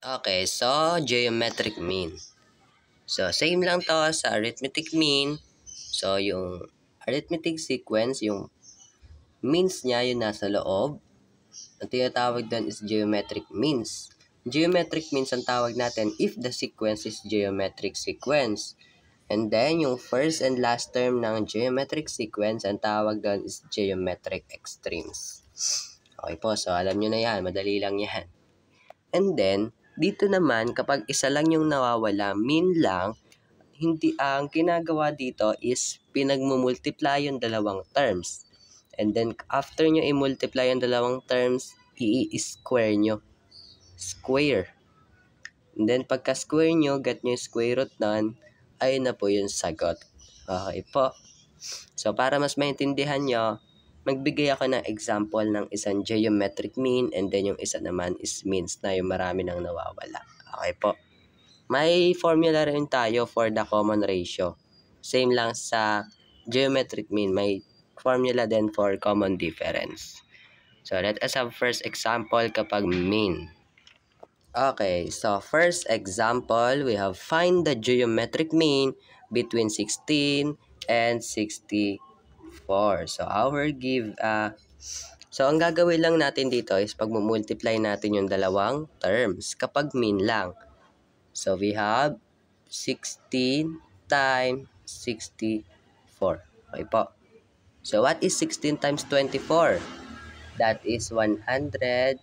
Okay, so geometric mean. So, same lang to sa arithmetic mean. So, yung arithmetic sequence, yung means niya, yung nasa loob. Ang tinatawag doon is geometric means. Geometric means ang tawag natin if the sequence is geometric sequence. And then, yung first and last term ng geometric sequence, ang tawag doon is geometric extremes. Okay po, so alam nyo na yan. Madali lang yan. And then, dito naman, kapag isa lang yung nawawala, mean lang, hindi ang ginagawa dito is pinagmumultiply yung dalawang terms. And then, after nyo i-multiply yung dalawang terms, i-square nyo. Square. And then, pagka-square nyo, get nyo yung square root nun, ayun na po yung sagot. Okay po. So, para mas maintindihan nyo, magbigay ako ng example ng isang geometric mean and then yung isa naman is means na yung marami nang nawawala. Okay po. May formula rin tayo for the common ratio. Same lang sa geometric mean, may formula din for common difference. So, let us have first example kapag mean. Okay, so first example, we have find the geometric mean between 16 and 64. So, so ang gagawin lang natin dito is pagmumultiply natin yung dalawang terms kapag mean lang. So, we have 16 times 64. Okay po. So, what is 16 times 24? That is 124.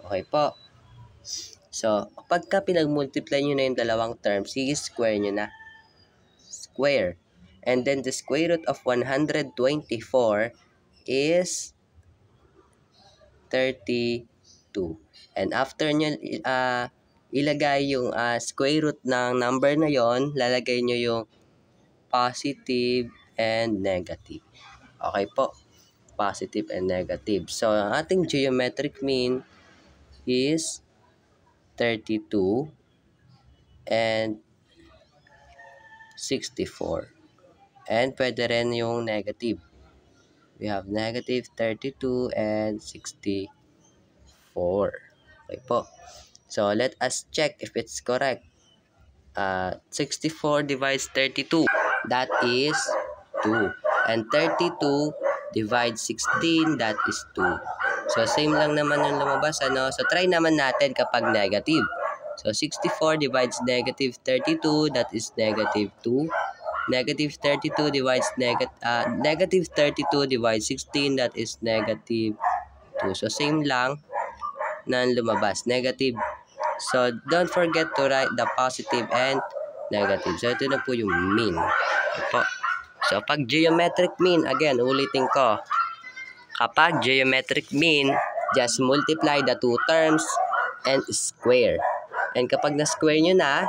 Okay po. So, pagka pinag-multiply nyo na yung dalawang terms, i-square nyo na. Square. And then, the square root of 124 is 32. And after nyo ilagay yung square root ng number na yon, lalagay nyo yung positive and negative. Okay po. Positive and negative. So, ang ating geometric mean is 32 and 64. And pwede rin yung negative. We have negative 32 and 64. Okay po. So, let us check if it's correct. 64 divides 32. That is 2. And 32 divides 16. That is 2. So, same lang naman yung lumabas. So, try naman natin kapag negative. So, 64 divides negative 32. That is negative 2. Negative 32 divides negative 32 divides 16. That is negative 2. So, same lang na lumabas. Negative. So, don't forget to write the positive and negative. So, ito na po yung mean. Ito. So, pag geometric mean, again, ulitin ko. Kapag geometric mean, just multiply the two terms and square. And kapag na-square nyo na,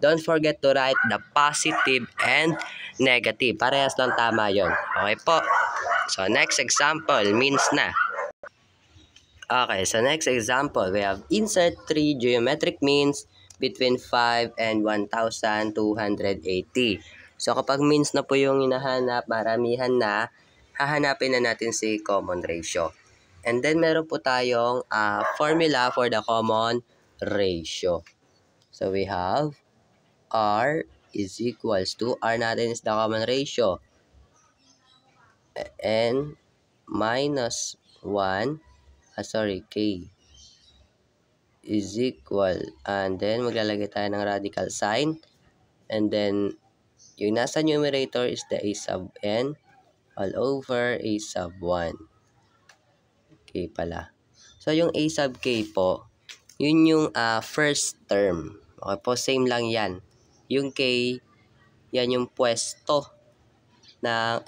don't forget to write the positive and negative. Parehas lang tama yon. Okay po. So, next example, means na. Okay, so next example, we have insert 3 geometric means between 5 and 1,280. So, kapag means na po yung hinahanap, maramihan na, hahanapin na natin si common ratio. And then, meron po tayong formula for the common ratio. So, we have R is equals to, R natin is the common ratio, N minus 1, K is equal, and then maglalagay tayo ng radical sign, and then yung nasa numerator is the A sub n all over A sub 1. K pala. So, yung A sub k po, yun yung first term. Okay po, same lang yan. Yung K, yan yung pwesto ng,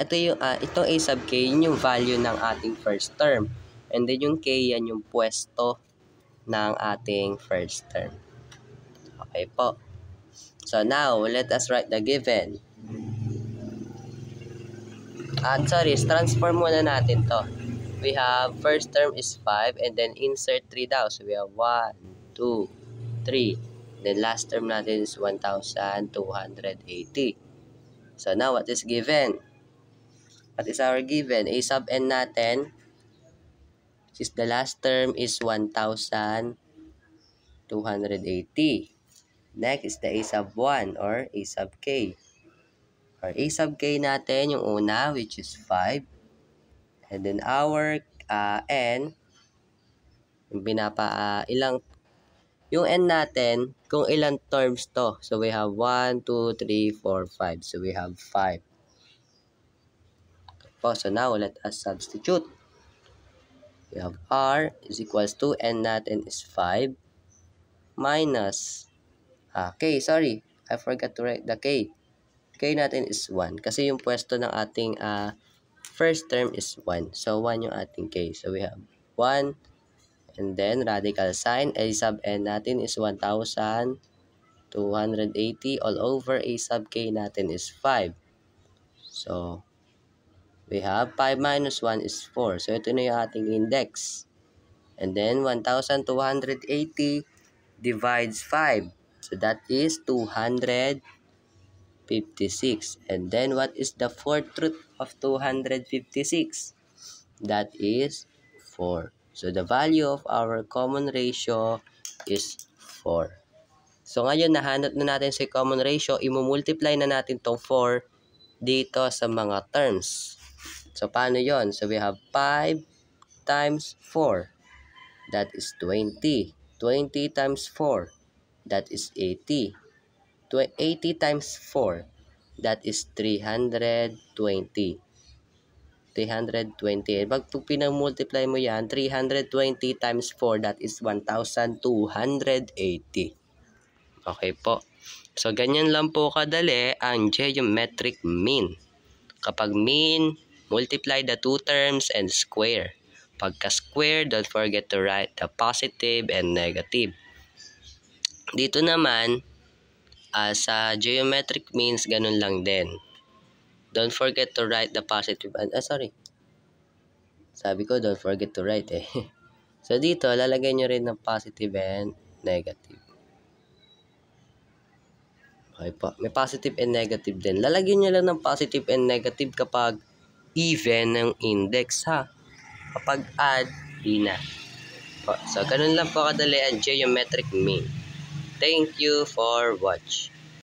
itong A sub k, yun yung value ng ating first term. And then yung K, yan yung pwesto ng ating first term. Okay po. So now, let us write the given. Transform muna natin to. We have first term is 5 and then insert 3 daw. So we have 1, 2, 3. Then last term natin is 1,280. So now, what is given? What is our given? A sub n natin which is the last term is 1,280. Next is the a sub 1 or a sub k. Or a sub k natin, yung una, which is 5. And then our n, yung yung n natin, kung ilang terms to. So we have 1, 2, 3, 4, 5. So we have 5. So now let us substitute. We have r is equals to n natin is 5 minus k, sorry. I forgot to write the k. K natin is 1 kasi yung pwesto ng ating first term is 1. So 1 yung ating k. So we have 1 and then radical sign a sub n natin is 1,280 all over a sub k natin is 5. So we have 5 minus 1 is 4. So ito na yung ating index. And then 1,280 divides 5. So that is 256. And then what is the fourth root of 256? That is 4. So the value of our common ratio is 4. So ngayon nahanap na natin si common ratio, imumultiply na natin tong 4 dito sa mga terms. So paano yon? So we have 5 times 4. That is 20. 20 times 4. That is 80. 80 times 4. That is 320. 320. Pag pinag-multiply mo yan, 320 times 4, that is 1,280. Okay po. So, ganyan lang po kadali ang geometric mean. Kapag mean, multiply the two terms and square. Pagka square, don't forget to write the positive and negative. Dito naman, sa geometric means, ganun lang din. Don't forget to write the positive and, sorry. Sabi ko, don't forget to write eh. So, dito, lalagay nyo rin ng positive and negative. Okay po. May positive and negative din. Lalagyan nyo lang ng positive and negative kapag even ng index, ha? Kapag add, di na. So, ganun lang po kadali ang geometric mean. Thank you for watching.